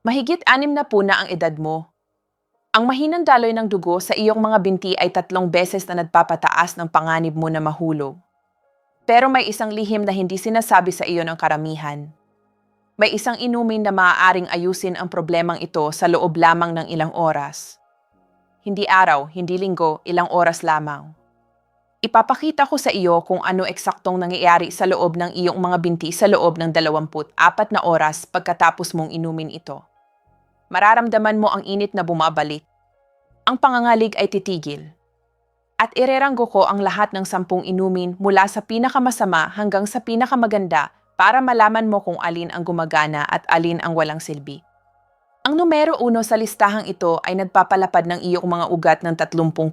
Mahigit 6 na ang edad mo. Ang mahinang daloy ng dugo sa iyong mga binti ay 3 beses na nagpapataas ng panganib mo na mahulog. Pero may isang lihim na hindi sinasabi sa iyo ng karamihan. May isang inumin na maaaring ayusin ang problemang ito sa loob lamang ng ilang oras. Hindi araw, hindi linggo, ilang oras lamang. Ipapakita ko sa iyo kung ano eksaktong nangyayari sa loob ng iyong mga binti sa loob ng 24 na oras pagkatapos mong inumin ito. Mararamdaman mo ang init na bumabalik. Ang pangangalig ay titigil. At ireranggo ko ang lahat ng 10 inumin mula sa pinakamasama hanggang sa pinakamaganda para malaman mo kung alin ang gumagana at alin ang walang silbi. Ang numero 1 sa listahang ito ay nagpapalapad ng iyong mga ugat ng 30%.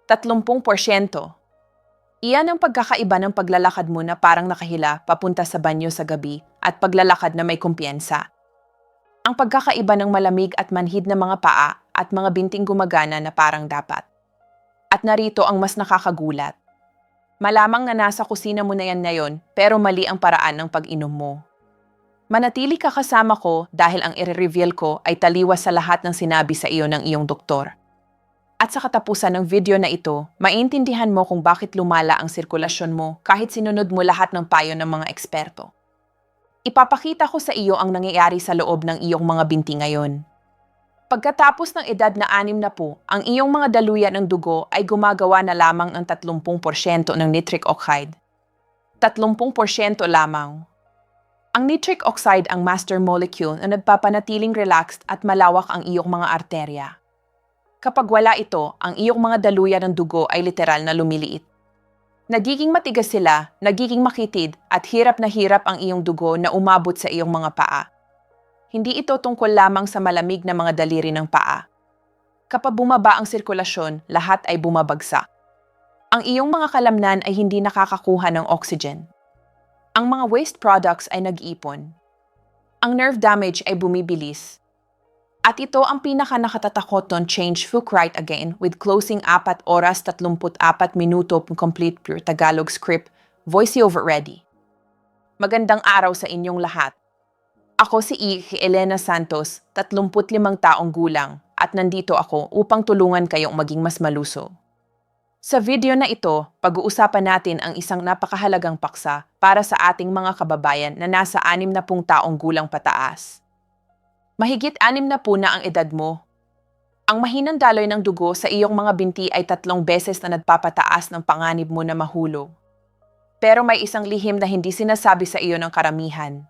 30%. Iyan ang pagkakaiba ng paglalakad mo na parang nakahila papunta sa banyo sa gabi at paglalakad na may kumpiyansa. Ang pagkakaiba ng malamig at manhid na mga paa at mga binting gumagana na parang dapat. At narito ang mas nakakagulat. Malamang na nasa kusina mo na yan ngayon pero mali ang paraan ng pag-inom mo. Manatili ka kasama ko dahil ang i-reveal ko ay taliwas sa lahat ng sinabi sa iyo ng iyong doktor. At sa katapusan ng video na ito, maintindihan mo kung bakit lumala ang sirkulasyon mo kahit sinunod mo lahat ng payo ng mga eksperto. Ipapakita ko sa iyo ang nangyayari sa loob ng iyong mga binti ngayon. Pagkatapos ng edad na 60, ang iyong mga daluyan ng dugo ay gumagawa na lamang ng 30% ng nitric oxide. 30% lamang. Ang nitric oxide ang master molecule na nagpapanatiling relaxed at malawak ang iyong mga arterya. Kapag wala ito, ang iyong mga daluyan ng dugo ay literal na lumiliit. Nagiging matigas sila, nagiging makitid, at hirap na hirap ang iyong dugo na umabot sa iyong mga paa. Hindi ito tungkol lamang sa malamig na mga daliri ng paa. Kapag bumaba ang sirkulasyon, lahat ay bumabagsak. Ang iyong mga kalamnan ay hindi nakakakuha ng oxygen. Ang mga waste products ay nag-ipon. Ang nerve damage ay bumibilis. At ito ang pinaka-nakatatakot change Foucault again with closing 4 oras 34 minuto complete pure Tagalog script, voiceover ready. Magandang araw sa inyong lahat. Ako si Elena Santos, 35 taong gulang, at nandito ako upang tulungan kayong maging mas malusog. Sa video na ito, pag-uusapan natin ang isang napakahalagang paksa para sa ating mga kababayan na nasa 60 taong gulang pataas. Mahigit 60 na ang edad mo. Ang mahinang daloy ng dugo sa iyong mga binti ay 3 beses na nagpapataas ng panganib mo na mahulog. Pero may isang lihim na hindi sinasabi sa iyo ng karamihan.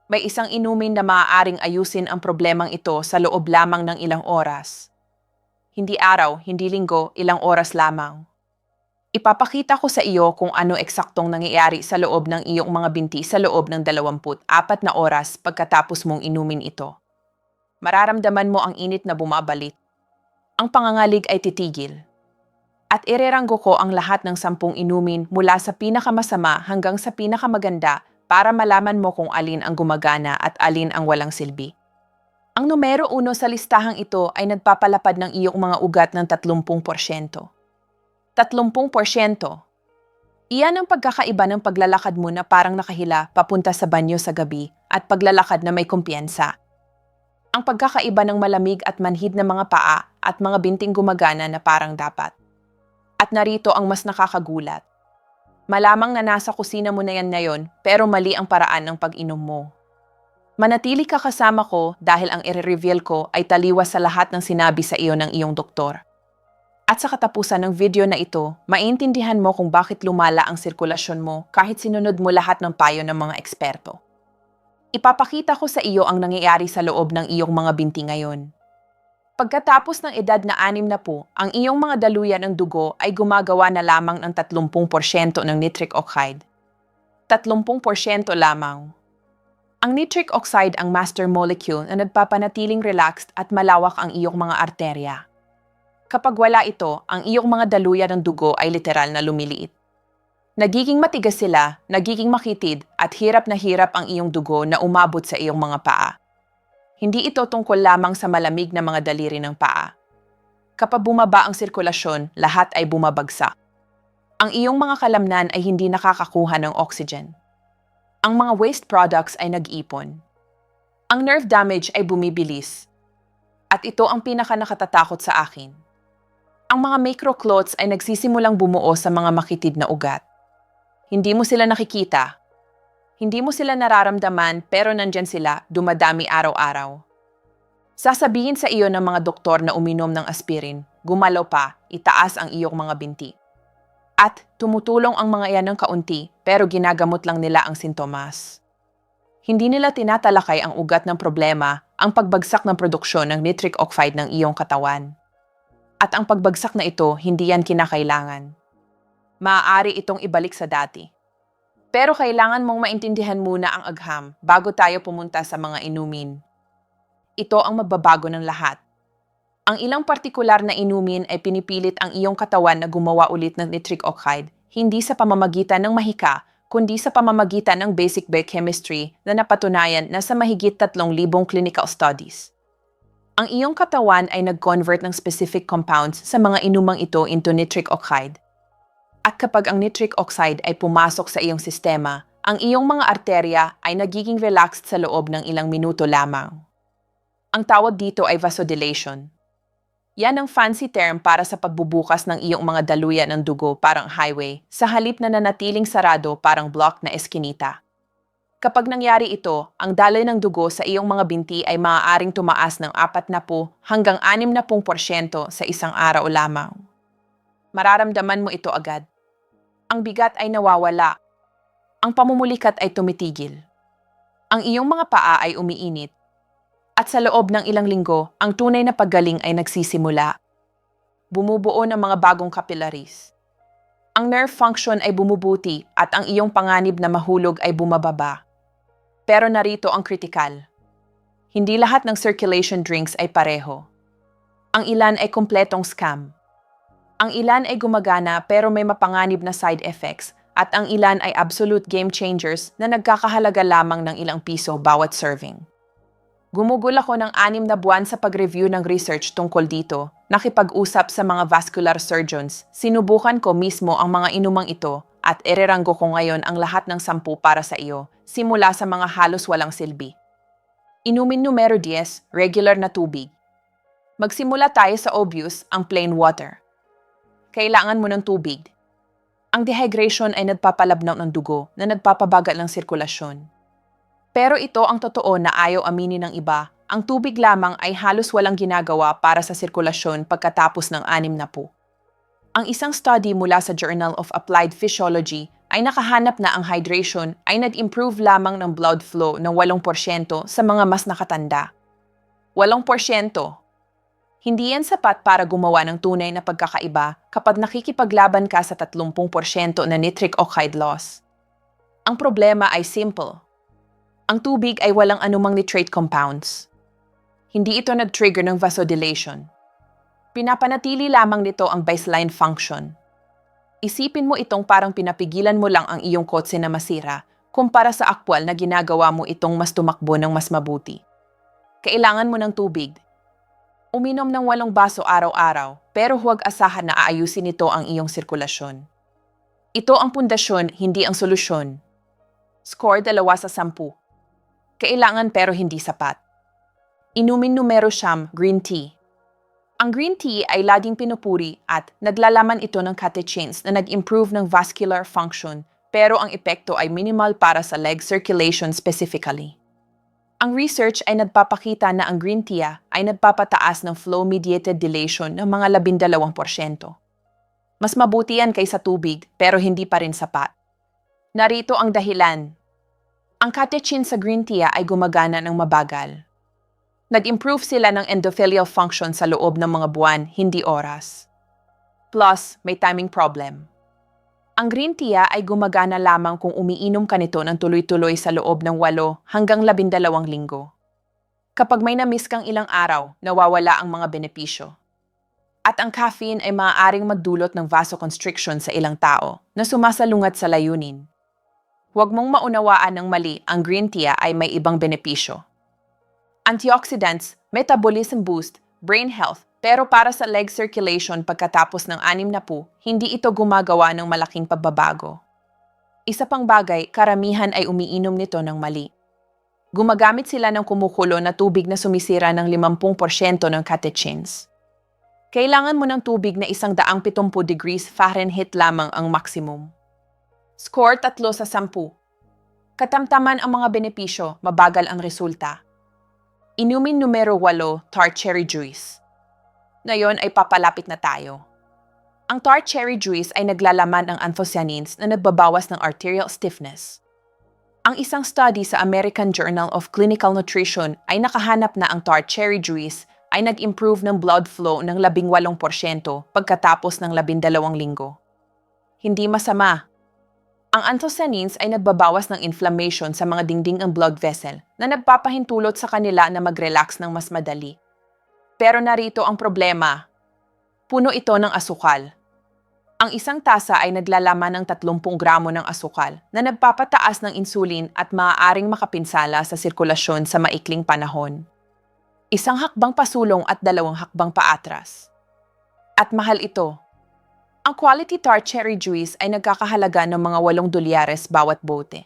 May isang inumin na maaaring ayusin ang problemang ito sa loob lamang ng ilang oras. Hindi araw, hindi linggo, ilang oras lamang. Ipapakita ko sa iyo kung ano eksaktong nangyayari sa loob ng iyong mga binti sa loob ng 24 na oras pagkatapos mong inumin ito. Mararamdaman mo ang init na bumabalik. Ang pangangalig ay titigil. At ireranggo ko ang lahat ng 10 inumin mula sa pinakamasama hanggang sa pinakamaganda para malaman mo kung alin ang gumagana at alin ang walang silbi. Ang numero 1 sa listahang ito ay nagpapalapad ng iyong mga ugat ng 30%. 30%. Iyan ang pagkakaiba ng paglalakad mo na parang nakahila papunta sa banyo sa gabi at paglalakad na may kumpiyansa. Ang pagkakaiba ng malamig at manhid na mga paa at mga binting gumagana na parang dapat. At narito ang mas nakakagulat. Malamang na nasa kusina mo na yan ngayon pero mali ang paraan ng pag-inom mo. Manatili ka kasama ko dahil ang i-reveal ko ay taliwas sa lahat ng sinabi sa iyo ng iyong doktor. At sa katapusan ng video na ito, maintindihan mo kung bakit lumala ang sirkulasyon mo kahit sinunod mo lahat ng payo ng mga eksperto. Ipapakita ko sa iyo ang nangyayari sa loob ng iyong mga binti ngayon. Pagkatapos ng edad na 60, ang iyong mga daluyan ng dugo ay gumagawa na lamang ng 30% ng nitric oxide. 30% lamang. Ang nitric oxide ang master molecule na nagpapanatiling relaxed at malawak ang iyong mga arterya. Kapag wala ito, ang iyong mga daluyan ng dugo ay literal na lumiliit. Nagiging matigas sila, nagiging makitid, at hirap na hirap ang iyong dugo na umabot sa iyong mga paa. Hindi ito tungkol lamang sa malamig na mga daliri ng paa. Kapag bumaba ang sirkulasyon, lahat ay bumabagsak. Ang iyong mga kalamnan ay hindi nakakakuha ng oxygen. Ang mga waste products ay nag-ipon. Ang nerve damage ay bumibilis. At ito ang pinaka-nakatatakot sa akin. Ang mga microclots ay nagsisimulang bumuo sa mga makitid na ugat. Hindi mo sila nakikita. Hindi mo sila nararamdaman pero nandyan sila, dumadami araw-araw. Sasabihin sa iyo ng mga doktor na uminom ng aspirin, gumalaw pa, itaas ang iyong mga binti. At tumutulong ang mga iyan ng kaunti pero ginagamot lang nila ang sintomas. Hindi nila tinatalakay ang ugat ng problema, ang pagbagsak ng produksyon ng nitric oxide ng iyong katawan. At ang pagbagsak na ito, hindi yan kinakailangan. Maaari itong ibalik sa dati. Pero kailangan mong maintindihan muna ang agham bago tayo pumunta sa mga inumin. Ito ang magbabago ng lahat. Ang ilang partikular na inumin ay pinipilit ang iyong katawan na gumawa ulit ng nitric oxide, hindi sa pamamagitan ng mahika, kundi sa pamamagitan ng basic biochemistry na napatunayan na sa mahigit 3,000 clinical studies. Ang iyong katawan ay nag-convert ng specific compounds sa mga inumang ito into nitric oxide. At kapag ang nitric oxide ay pumasok sa iyong sistema, ang iyong mga arterya ay nagiging relaxed sa loob ng ilang minuto lamang. Ang tawag dito ay vasodilation. Yan ang fancy term para sa pagbubukas ng iyong mga daluyan ng dugo parang highway, sa halip na nanatiling sarado parang block na eskinita. Kapag nangyari ito, ang daloy ng dugo sa iyong mga binti ay maaaring tumaas ng 40 hanggang 60% sa isang araw lamang. Mararamdaman mo ito agad. Ang bigat ay nawawala. Ang pamumulikat ay tumitigil. Ang iyong mga paa ay umiinit. At sa loob ng ilang linggo, ang tunay na paggaling ay nagsisimula. Bumubuo ng mga bagong capillaries. Ang nerve function ay bumubuti at ang iyong panganib na mahulog ay bumababa. Pero narito ang kritikal. Hindi lahat ng circulation drinks ay pareho. Ang ilan ay kumpletong scam. Ang ilan ay gumagana pero may mapanganib na side effects at ang ilan ay absolute game changers na nagkakahalaga lamang ng ilang piso bawat serving. Gumugol ako ng 6 na buwan sa pag-review ng research tungkol dito, nakipag-usap sa mga vascular surgeons, sinubukan ko mismo ang mga inumang ito at ereranggo ko ngayon ang lahat ng 10 para sa iyo, simula sa mga halos walang silbi. Inumin numero 10, regular na tubig. Magsimula tayo sa obvious, ang plain water. Kailangan mo ng tubig. Ang dehydration ay nagpapalabnaw ng dugo na nagpapabagal ng sirkulasyon. Pero ito ang totoo na ayaw aminin ng iba. Ang tubig lamang ay halos walang ginagawa para sa sirkulasyon pagkatapos ng 60. Ang isang study mula sa Journal of Applied Physiology ay nakahanap na ang hydration ay nag-improve lamang ng blood flow ng 8% sa mga mas nakatanda. 8%. Hindi yan sapat para gumawa ng tunay na pagkakaiba kapag nakikipaglaban ka sa 30% na nitric oxide loss. Ang problema ay simple. Ang tubig ay walang anumang nitrate compounds. Hindi ito nag-trigger ng vasodilation. Pinapanatili lamang nito ang baseline function. Isipin mo itong parang pinapigilan mo lang ang iyong kotse na masira kumpara sa aktwal na ginagawa mo itong mas tumakbo ng mas mabuti. Kailangan mo ng tubig. Uminom ng 8 baso araw-araw, pero huwag asahan na aayusin nito ang iyong sirkulasyon. Ito ang pundasyon, hindi ang solusyon. Score 2 sa 10. Kailangan pero hindi sapat. Inumin numero 9, green tea. Ang green tea ay laging pinupuri at naglalaman ito ng catechins na nag-improve ng vascular function, pero ang epekto ay minimal para sa leg circulation specifically. Ang research ay nagpapakita na ang green tea ay nagpapataas ng flow-mediated dilation ng mga 12%. Mas mabuti yan kaysa tubig pero hindi pa rin sapat. Narito ang dahilan. Ang catechin sa green tea ay gumagana ng mabagal. Nag-improve sila ng endothelial function sa loob ng mga buwan, hindi oras. Plus, may timing problem. Ang green tea ay gumagana lamang kung umiinom ka nito ng tuloy-tuloy sa loob ng 8 hanggang 12 linggo. Kapag may na-miss kang ilang araw, nawawala ang mga benepisyo. At ang caffeine ay maaaring magdulot ng vasoconstriction sa ilang tao na sumasalungat sa layunin. Huwag mong maunawaan ng mali, ang green tea ay may ibang benepisyo. Antioxidants, metabolism boost, brain health, pero para sa leg circulation pagkatapos ng 60, hindi ito gumagawa ng malaking pagbabago. Isa pang bagay, karamihan ay umiinom nito ng mali. Gumagamit sila ng kumukulo na tubig na sumisira ng 50% ng catechins. Kailangan mo ng tubig na 170 degrees Fahrenheit lamang ang maximum. Score 3 sa 10. Katamtaman ang mga benepisyo, mabagal ang resulta. Inumin numero 8, tart cherry juice. Ngayon ay papalapit na tayo. Ang tart cherry juice ay naglalaman ng anthocyanins na nagbabawas ng arterial stiffness. Ang isang study sa American Journal of Clinical Nutrition ay nakahanap na ang tart cherry juice ay nag-improve ng blood flow ng 18% pagkatapos ng 12 linggo. Hindi masama. Ang anthocyanins ay nagbabawas ng inflammation sa mga dingding ng blood vessel na nagpapahintulot sa kanila na mag-relax ng mas madali. Pero narito ang problema. Puno ito ng asukal. Ang isang tasa ay naglalaman ng 30 gramo ng asukal na nagpapataas ng insulin at maaaring makapinsala sa sirkulasyon sa maikling panahon. Isang hakbang pasulong at 2 hakbang paatras. At mahal ito. Ang quality tart cherry juice ay nagkakahalaga ng mga $8 bawat bote.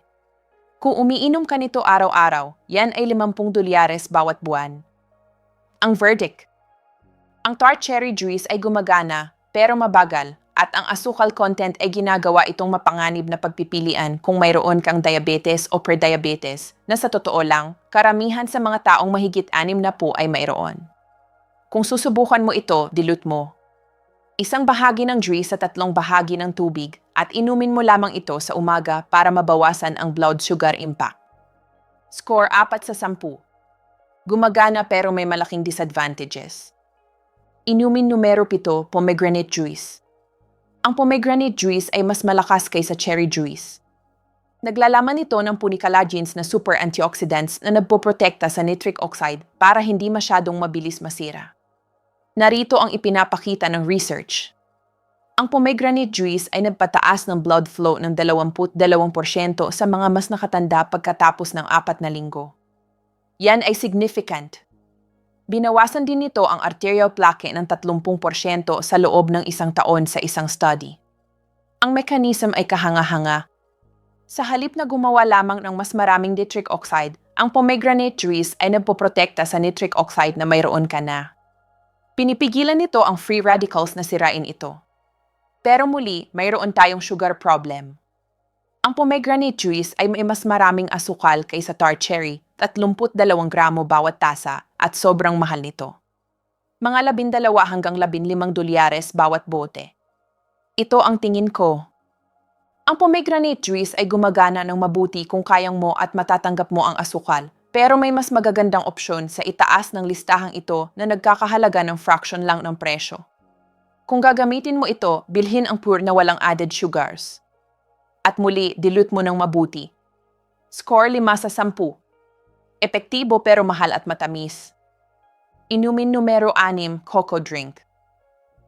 Kung umiinom ka nito araw-araw, yan ay $50 bawat buwan. Ang verdict. Ang tart cherry juice ay gumagana pero mabagal at ang asukal content ay ginagawa itong mapanganib na pagpipilian kung mayroon kang diabetes o prediabetes na sa totoo lang, karamihan sa mga taong mahigit 60 ay mayroon. Kung susubukan mo ito, dilute mo. 1 bahagi ng juice sa 3 bahagi ng tubig at inumin mo lamang ito sa umaga para mabawasan ang blood sugar impact. Score 4 sa 10. Gumagana pero may malaking disadvantages. Inumin numero 7, pomegranate juice. Ang pomegranate juice ay mas malakas kaysa cherry juice. Naglalaman ito ng punicalagins na super antioxidants na nagpoprotekta sa nitric oxide para hindi masyadong mabilis masira. Narito ang ipinapakita ng research. Ang pomegranate juice ay nagpataas ng blood flow ng 22% sa mga mas nakatanda pagkatapos ng 4 na linggo. Yan ay significant. Binawasan din nito ang arterial plaque ng 30% sa loob ng 1 taon sa isang study. Ang mechanism ay kahanga-hanga. Sa halip na gumawa lamang ng mas maraming nitric oxide, ang pomegranate juice ay nagpoprotekta sa nitric oxide na mayroon ka na. Pinipigilan nito ang free radicals na sirain ito. Pero muli, mayroon tayong sugar problem. Ang pomegranate juice ay may mas maraming asukal kaysa tart cherry, 32 gramo bawat tasa at sobrang mahal nito. Mga $12 hanggang $15 bawat bote. Ito ang tingin ko. Ang pomegranate juice ay gumagana ng mabuti kung kayang mo at matatanggap mo ang asukal, pero may mas magagandang opsyon sa itaas ng listahang ito na nagkakahalaga ng fraction lang ng presyo. Kung gagamitin mo ito, bilhin ang pure na walang added sugars. At muli, dilute mo ng mabuti. Score 5 sa 10. Epektibo pero mahal at matamis. Inumin numero 6, cocoa drink.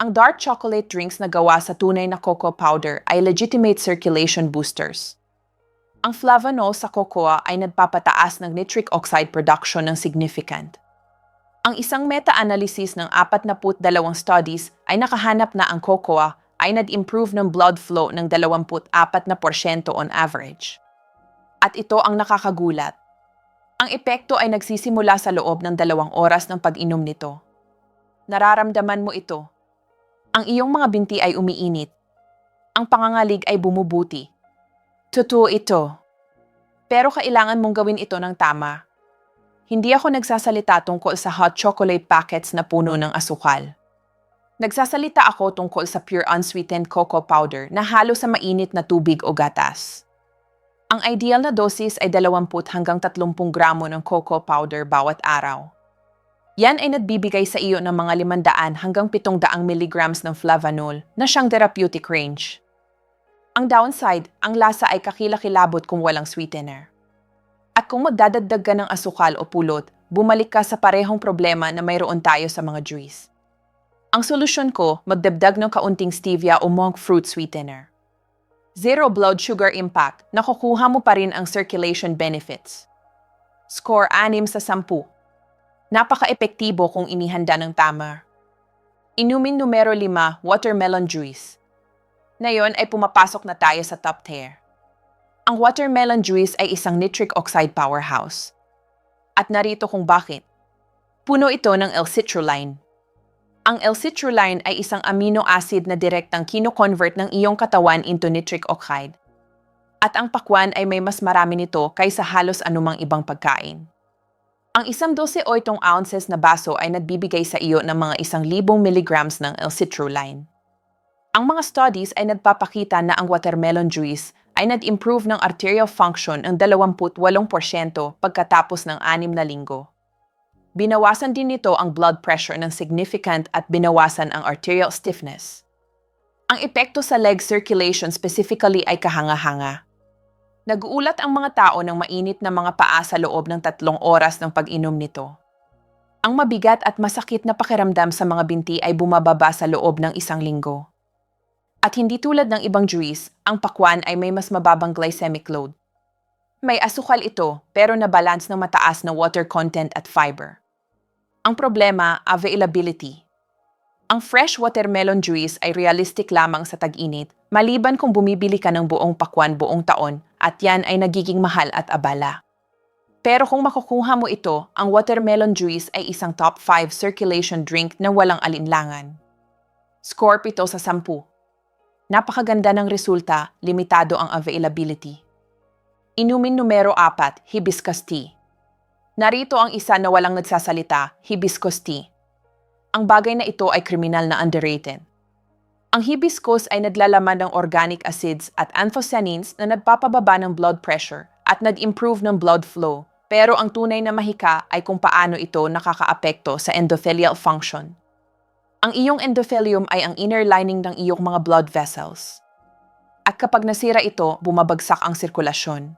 Ang dark chocolate drinks na gawa sa tunay na cocoa powder ay legitimate circulation boosters. Ang flavanol sa cocoa ay nagpapataas ng nitric oxide production ng significant. Ang isang meta-analysis ng 42 studies ay nakahanap na ang cocoa ay nag-improve ng blood flow ng 24% on average. At ito ang nakakagulat. Ang epekto ay nagsisimula sa loob ng 2 oras ng pag-inom nito. Nararamdaman mo ito. Ang iyong mga binti ay umiinit. Ang pangangalig ay bumubuti. Totoo ito. Pero kailangan mong gawin ito ng tama. Hindi ako nagsasalita tungkol sa hot chocolate packets na puno ng asukal. Nagsasalita ako tungkol sa pure unsweetened cocoa powder na halo sa mainit na tubig o gatas. Ang ideal na dosis ay 20 hanggang 30 gramo ng cocoa powder bawat araw. Yan ay nagbibigay sa iyo ng mga 500 hanggang 700 milligrams ng flavanol na siyang therapeutic range. Ang downside, ang lasa ay kakilakilabot kung walang sweetener. At kung magdadagdag ka ng asukal o pulot, bumalik ka sa parehong problema na mayroon tayo sa mga juice. Ang solusyon ko, magdagdag ng kaunting stevia o monk fruit sweetener. Zero blood sugar impact, nakukuha mo pa rin ang circulation benefits. Score 6 sa 10. Napaka-epektibo kung inihanda ng tama. Inumin numero 5, watermelon juice. Ngayon ay pumapasok na tayo sa top tier. Ang watermelon juice ay isang nitric oxide powerhouse. At narito kung bakit. Puno ito ng L-citrulline. Ang L-citrulline ay isang amino acid na direktang kino-convert ng iyong katawan into nitric oxide. At ang pakwan ay may mas marami nito kaysa halos anumang ibang pagkain. Ang 112 ounces na baso ay nagbibigay sa iyo ng mga 1,000 milligrams ng L-citrulline. Ang mga studies ay nagpapakita na ang watermelon juice ay nag-improve ng arterial function ng 28% pagkatapos ng 6 na linggo. Binawasan din nito ang blood pressure ng significant at binawasan ang arterial stiffness. Ang epekto sa leg circulation specifically ay kahanga-hanga. Naguulat ang mga tao ng mainit na mga paa sa loob ng 3 oras ng pag-inom nito. Ang mabigat at masakit na pakiramdam sa mga binti ay bumababa sa loob ng 1 linggo. At hindi tulad ng ibang juice, ang pakwan ay may mas mababang glycemic load. May asukal ito pero nabalance ng mataas na water content at fiber. Ang problema, availability. Ang fresh watermelon juice ay realistic lamang sa tag-init, maliban kung bumibili ka ng buong pakwan buong taon at yan ay nagiging mahal at abala. Pero kung makukuha mo ito, ang watermelon juice ay isang top 5 circulation drink na walang alinlangan. Score 7 sa 10. Napakaganda ng resulta, limitado ang availability. Inumin numero 4, hibiscus tea. Narito ang isa na walang nagsasalita, hibiscus tea. Ang bagay na ito ay kriminal na underrated. Ang hibiscus ay naglalaman ng organic acids at anthocyanins na nagpapababa ng blood pressure at nag-improve ng blood flow, pero ang tunay na mahika ay kung paano ito nakakaapekto sa endothelial function. Ang iyong endothelium ay ang inner lining ng iyong mga blood vessels. At kapag nasira ito, bumabagsak ang sirkulasyon.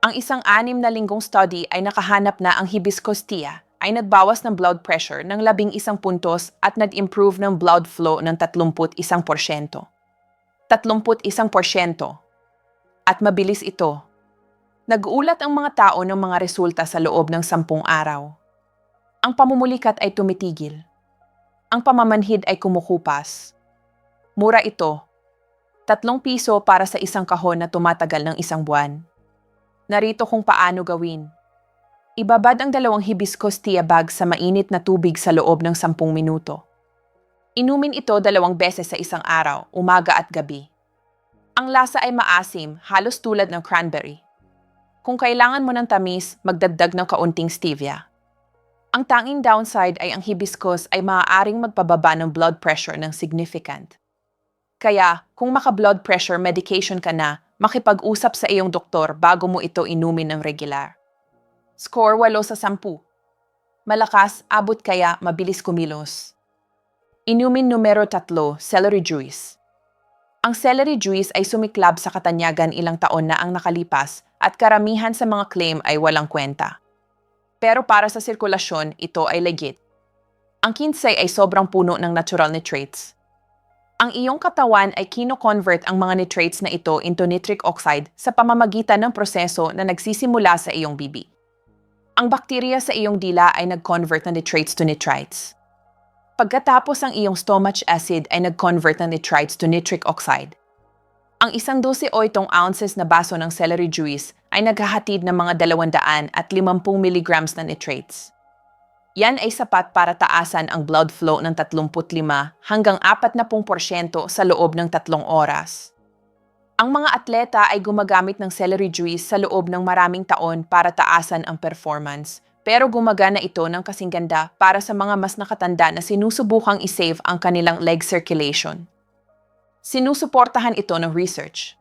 Ang isang 6 na linggong study ay nakahanap na ang hibiscus tea ay nagbawas ng blood pressure ng 11 puntos at nag-improve ng blood flow ng 31%. 31%. At mabilis ito. Nag-uulat ang mga tao ng mga resulta sa loob ng 10 araw. Ang pamumulikat ay tumitigil. Ang pamamanhid ay kumukupas. Mura ito. 3 piso para sa isang kahon na tumatagal ng 1 buwan. Narito kung paano gawin. Ibabad ang 2 hibiscus tea bag sa mainit na tubig sa loob ng 10 minuto. Inumin ito 2 beses sa isang araw, umaga at gabi. Ang lasa ay maasim, halos tulad ng cranberry. Kung kailangan mo ng tamis, magdagdag ng kaunting stevia. Ang tanging downside ay ang hibiscus ay maaaring magpababa ng blood pressure ng significant. Kaya, kung maka-blood pressure medication ka na, makipag-usap sa iyong doktor bago mo ito inumin ng regular. Score 8 sa 10. Malakas, abot kaya, mabilis kumilos. Inumin numero 3, celery juice. Ang celery juice ay sumiklab sa katanyagan ilang taon na ang nakalipas at karamihan sa mga claim ay walang kwenta. Pero para sa sirkulasyon, ito ay legit. Ang kinsay ay sobrang puno ng natural nitrates. Ang iyong katawan ay kino-convert ang mga nitrates na ito into nitric oxide sa pamamagitan ng proseso na nagsisimula sa iyong bibi. Ang bakterya sa iyong dila ay nag-convert ng nitrates to nitrites. Pagkatapos ang iyong stomach acid ay nag-convert ng nitrites to nitric oxide. Ang 112 ounces na baso ng celery juice ay naghahatid ng mga 250 mg na nitrates. Yan ay sapat para taasan ang blood flow ng 35 hanggang 40% sa loob ng 3 oras. Ang mga atleta ay gumagamit ng celery juice sa loob ng maraming taon para taasan ang performance, pero gumagana ito ng kasing ganda para sa mga mas nakatanda na sinusubukang isave ang kanilang leg circulation. Sinusuportahan ito ng research.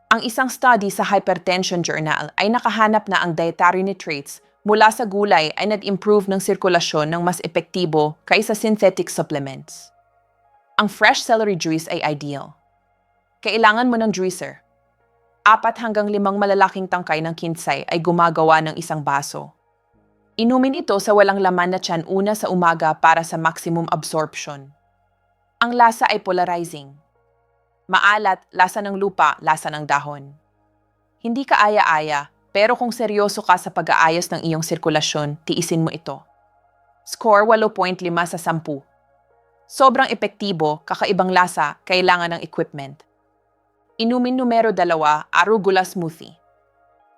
Ang isang study sa Hypertension Journal ay nakahanap na ang dietary nitrates mula sa gulay ay nag-improve ng sirkulasyon ng mas epektibo kaysa synthetic supplements. Ang fresh celery juice ay ideal. Kailangan mo ng juicer. 4 hanggang 5 malalaking tangkay ng kinsay ay gumagawa ng 1 baso. Inumin ito sa walang laman na tiyan una sa umaga para sa maximum absorption. Ang lasa ay polarizing. Maalat, lasa ng lupa, lasa ng dahon. Hindi ka aya-aya, pero kung seryoso ka sa pag-aayos ng iyong sirkulasyon, tiisin mo ito. Score 8.5 sa 10. Sobrang epektibo, kakaibang lasa, kailangan ng equipment. Inumin numero 2, arugula smoothie.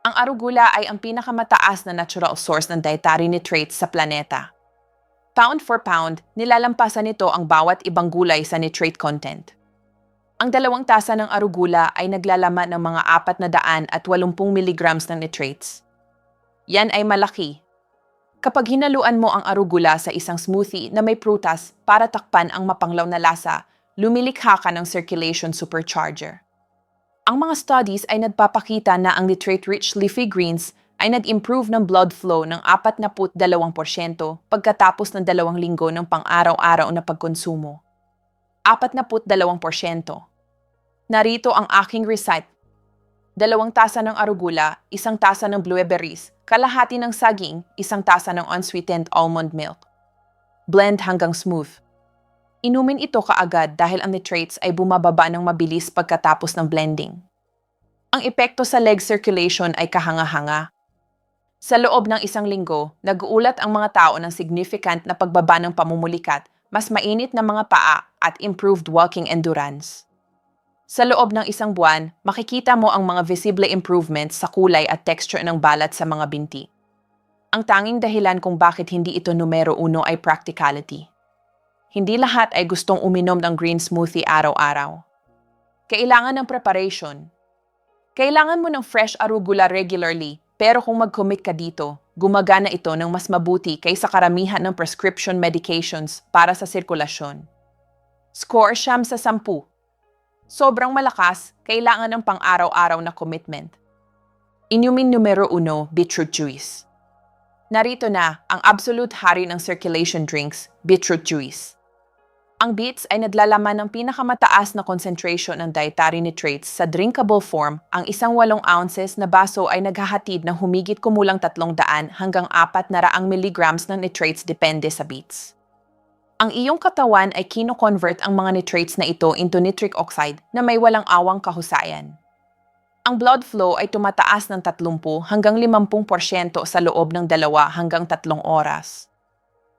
Ang arugula ay ang pinakamataas na natural source ng dietary nitrates sa planeta. Pound for pound, nilalampasan nito ang bawat ibang gulay sa nitrate content. Ang 2 tasa ng arugula ay naglalaman ng mga 480 milligrams ng nitrates. Yan ay malaki. Kapag hinaluan mo ang arugula sa isang smoothie na may prutas para takpan ang mapanglaw na lasa, lumilikha ka ng circulation supercharger. Ang mga studies ay nagpapakita na ang nitrate-rich leafy greens ay nag-improve ng blood flow ng 42% pagkatapos ng 2 linggo ng pang-araw-araw na pagkonsumo. 42%. Narito ang aking recite. 2 tasa ng arugula, 1 tasa ng blueberries, kalahati ng saging, 1 tasa ng unsweetened almond milk. Blend hanggang smooth. Inumin ito kaagad dahil ang nitrates ay bumababa ng mabilis pagkatapos ng blending. Ang epekto sa leg circulation ay kahanga-hanga. Sa loob ng 1 linggo, nag-uulat ang mga tao ng significant na pagbaba ng pamumulikat, mas mainit na mga paa at improved walking endurance. Sa loob ng 1 buwan, makikita mo ang mga visible improvements sa kulay at texture ng balat sa mga binti. Ang tanging dahilan kung bakit hindi ito numero 1 ay practicality. Hindi lahat ay gustong uminom ng green smoothie araw-araw. Kailangan ng preparation. Kailangan mo ng fresh arugula regularly, pero kung mag-commit ka dito, gumagana ito ng mas mabuti kaysa karamihan ng prescription medications para sa sirkulasyon. Score 9 sa 10. Sobrang malakas, kailangan ng pang-araw-araw na commitment. Inumin numero 1, beetroot juice. Narito na ang absolute hari ng circulation drinks, beetroot juice. Ang beets ay naglalaman ng pinakamataas na concentration ng dietary nitrates sa drinkable form. Ang 8 ounces na baso ay naghahatid ng humigit kumulang 300 hanggang 400 milligrams ng nitrates depende sa beets. Ang iyong katawan ay kino-convert ang mga nitrates na ito into nitric oxide na may walang awang kahusayan. Ang blood flow ay tumataas ng 30 hanggang 50% sa loob ng 2 hanggang 3 oras.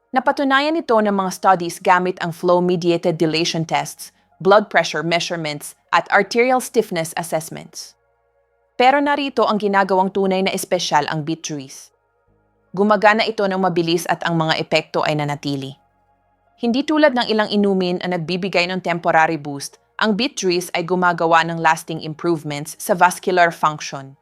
Napatunayan ito ng mga studies gamit ang flow-mediated dilation tests, blood pressure measurements, at arterial stiffness assessments. Pero narito ang ginagawang tunay na espesyal ang beet juice. Gumagana ito ng mabilis at ang mga epekto ay nanatili. Hindi tulad ng ilang inumin na nagbibigay ng temporary boost, ang beet juice ay gumagawa ng lasting improvements sa vascular function.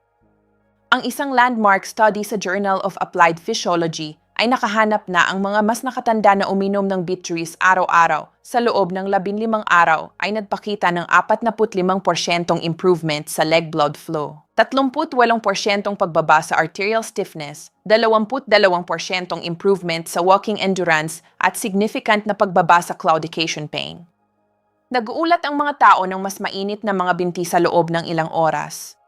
Ang isang landmark study sa Journal of Applied Physiology ay nakahanap na ang mga mas nakatanda na uminom ng beet juice araw-araw sa loob ng 15 araw ay nagpakita ng 45% improvement sa leg blood flow, 38% pagbaba sa arterial stiffness, 22% improvement sa walking endurance at significant na pagbaba sa claudication pain. Nag-uulat ang mga tao ng mas mainit na mga binti sa loob ng ilang oras.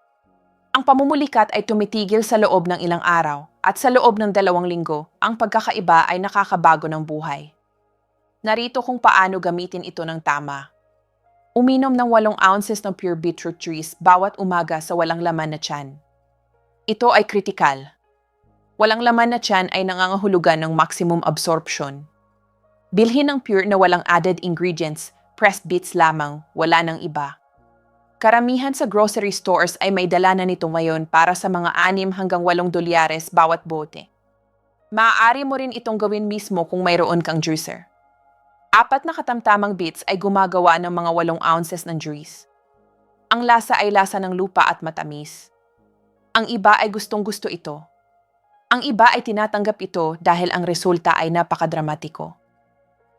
Ang pamumulikat ay tumitigil sa loob ng ilang araw at sa loob ng 2 linggo, ang pagkakaiba ay nakakabago ng buhay. Narito kung paano gamitin ito ng tama. Uminom ng 8 ounces ng pure beetroot juice bawat umaga sa walang laman na tiyan. Ito ay kritikal. Walang laman na tiyan ay nangangahulugan ng maximum absorption. Bilhin ng pure na walang added ingredients, pressed beets lamang, wala nang iba. Karamihan sa grocery stores ay may dala na nito ngayon para sa mga 6 hanggang 8 dolyares bawat bote. Maaari mo rin itong gawin mismo kung mayroon kang juicer. 4 na katamtamang beets ay gumagawa ng mga 8 ounces ng juice. Ang lasa ay lasa ng lupa at matamis. Ang iba ay gustong-gusto ito. Ang iba ay tinatanggap ito dahil ang resulta ay napakadramatiko.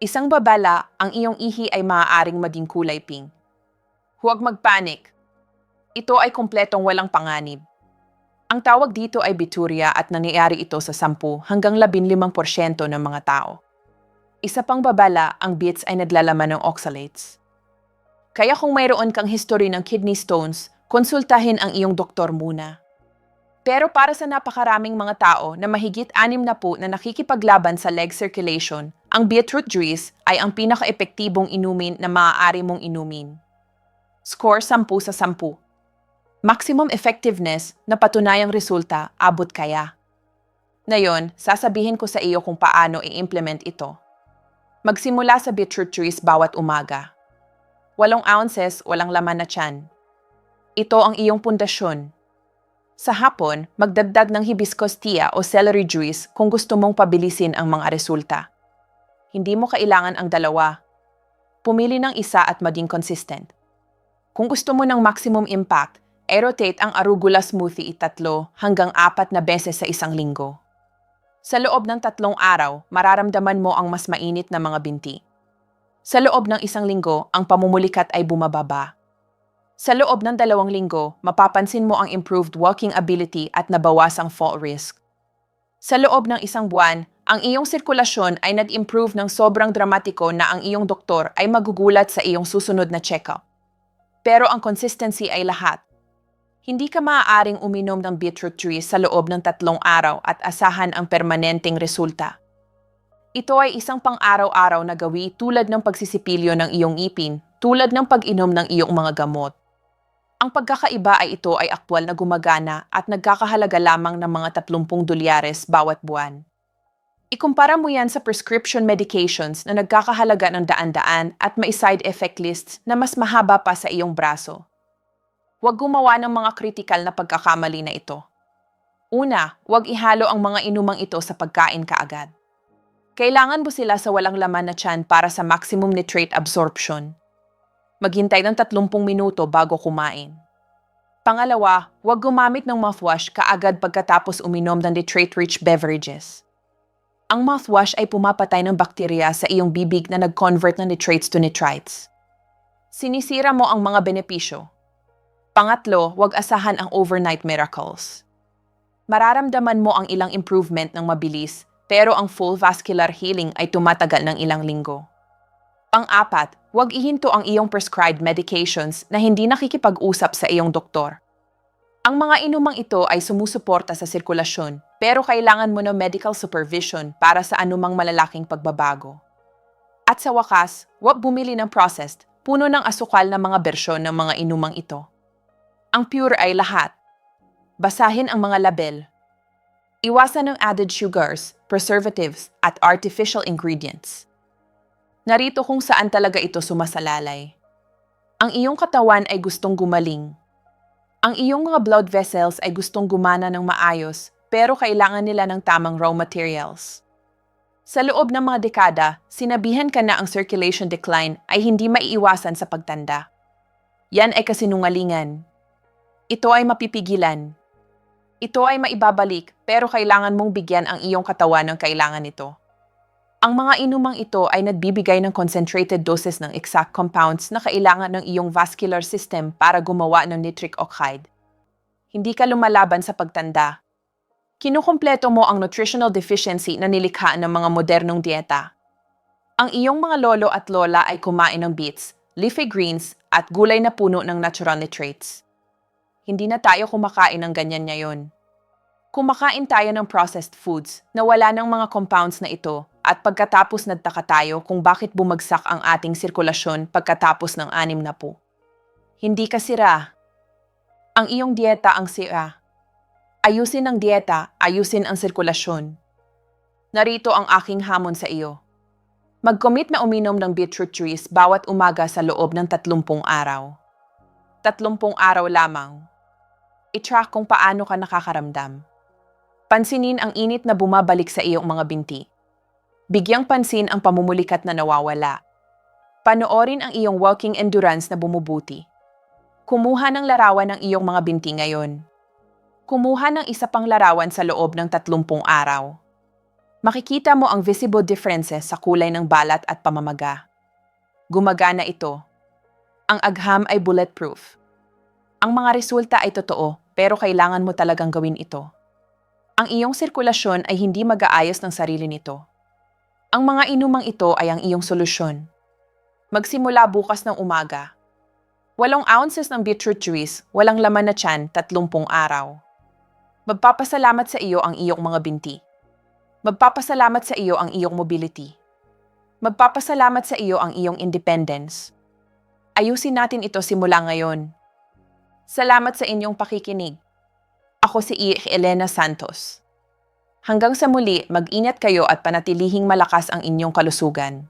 Isang babala, ang iyong ihi ay maaaring maging kulay pink. Huwag magpanik. Ito ay kumpletong walang panganib. Ang tawag dito ay bituria at nangyayari ito sa 10 hanggang 15% ng mga tao. Isa pang babala, ang beets ay naglalaman ng oxalates. Kaya kung mayroon kang history ng kidney stones, konsultahin ang iyong doktor muna. Pero para sa napakaraming mga tao na mahigit 60 na nakikipaglaban sa leg circulation, ang beetroot juice ay ang pinaka-epektibong inumin na maaari mong inumin. Score 10 sa 10. Maximum effectiveness na patunayang resulta, abot kaya. Ngayon, sasabihin ko sa iyo kung paano i-implement ito. Magsimula sa beetroot juice bawat umaga. 8 ounces, walang laman na tiyan. Ito ang iyong pundasyon. Sa hapon, magdagdag ng hibiscus tea o celery juice kung gusto mong pabilisin ang mga resulta. Hindi mo kailangan ang dalawa. Pumili ng isa at maging consistent. Kung gusto mo ng maximum impact, i-rotate ang arugula smoothie 3 hanggang 4 na beses sa isang linggo. Sa loob ng 3 araw, mararamdaman mo ang mas mainit na mga binti. Sa loob ng 1 linggo, ang pamumulikat ay bumababa. Sa loob ng 2 linggo, mapapansin mo ang improved walking ability at nabawasang fall risk. Sa loob ng 1 buwan, ang iyong sirkulasyon ay nag-improve ng sobrang dramatiko na ang iyong doktor ay magugulat sa iyong susunod na check-up. Pero ang consistency ay lahat. Hindi ka maaaring uminom ng beetroot juice sa loob ng 3 araw at asahan ang permanenteng resulta. Ito ay isang pang-araw-araw na gawi tulad ng pagsisipilyo ng iyong ngipin, tulad ng pag-inom ng iyong mga gamot. Ang pagkakaiba ay ito ay aktwal na gumagana at nagkakahalaga lamang ng mga $30 bawat buwan. Ikumpara mo yan sa prescription medications na nagkakahalaga ng daan-daan at may side effect lists na mas mahaba pa sa iyong braso. Huwag gumawa ng mga kritikal na pagkakamali na ito. Una, huwag ihalo ang mga inumang ito sa pagkain kaagad. Kailangan mo sila sa walang laman na tiyan para sa maximum nitrate absorption. Maghintay ng 30 minuto bago kumain. Pangalawa, huwag gumamit ng mouthwash kaagad pagkatapos uminom ng nitrate-rich beverages. Ang mouthwash ay pumapatay ng bakterya sa iyong bibig na nag-convert ng nitrates to nitrites. Sinisira mo ang mga benepisyo. Pangatlo, huwag asahan ang overnight miracles. Mararamdaman mo ang ilang improvement ng mabilis, pero ang full vascular healing ay tumatagal ng ilang linggo. Pang-apat, huwag ihinto ang iyong prescribed medications na hindi nakikipag-usap sa iyong doktor. Ang mga inumang ito ay sumusuporta sa sirkulasyon, pero kailangan mo ng medical supervision para sa anumang malalaking pagbabago. At sa wakas, huwag bumili ng processed, puno ng asukal na mga bersyon ng mga inumang ito. Ang pure ay lahat. Basahin ang mga label. Iwasan ng added sugars, preservatives, at artificial ingredients. Narito kung saan talaga ito sumasalalay. Ang iyong katawan ay gustong gumaling. Ang iyong mga blood vessels ay gustong gumana ng maayos, pero kailangan nila ng tamang raw materials. Sa loob ng mga dekada, sinabihan ka na ang circulation decline ay hindi maiiwasan sa pagtanda. Yan ay kasinungalingan. Ito ay mapipigilan. Ito ay maibabalik, pero kailangan mong bigyan ang iyong katawan ng kailangan nito. Ang mga inumang ito ay nagbibigay ng concentrated doses ng exact compounds na kailangan ng iyong vascular system para gumawa ng nitric oxide. Hindi ka lumalaban sa pagtanda. Kinukumpleto mo ang nutritional deficiency na nilikha ng mga modernong dieta. Ang iyong mga lolo at lola ay kumain ng beets, leafy greens, at gulay na puno ng natural nitrates. Hindi na tayo kumakain ng ganyan ngayon. Kumakain tayo ng processed foods na wala ng mga compounds na ito at pagkatapos nagtaka tayo kung bakit bumagsak ang ating sirkulasyon pagkatapos ng 60. Hindi ka sira. Ang iyong dieta ang sira. Ayusin ang dieta, ayusin ang sirkulasyon. Narito ang aking hamon sa iyo. Mag-commit na uminom ng beetroot juice bawat umaga sa loob ng 30 araw. 30 araw lamang. I-track kung paano ka nakakaramdam. Pansinin ang init na bumabalik sa iyong mga binti. Bigyang pansin ang pamumulikat na nawawala. Panoorin ang iyong walking endurance na bumubuti. Kumuha ng larawan ng iyong mga binti ngayon. Kumuha ng isa pang larawan sa loob ng 30 araw. Makikita mo ang visible differences sa kulay ng balat at pamamaga. Gumagana ito. Ang agham ay bulletproof. Ang mga resulta ay totoo, pero kailangan mo talagang gawin ito. Ang iyong sirkulasyon ay hindi mag-aayos ng sarili nito. Ang mga inumang ito ay ang iyong solusyon. Magsimula bukas ng umaga. 8 ounces ng beetroot juice, walang laman na tiyan, 30 araw. Magpapasalamat sa iyo ang iyong mga binti. Magpapasalamat sa iyo ang iyong mobility. Magpapasalamat sa iyo ang iyong independence. Ayusin natin ito simula ngayon. Salamat sa inyong pakikinig. Ako si Elena Santos. Hanggang sa muli, mag-ingat kayo at panatilihing malakas ang inyong kalusugan.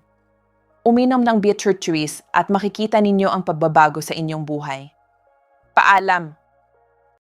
Uminom ng beetroot juice at makikita ninyo ang pagbabago sa inyong buhay. Paalam!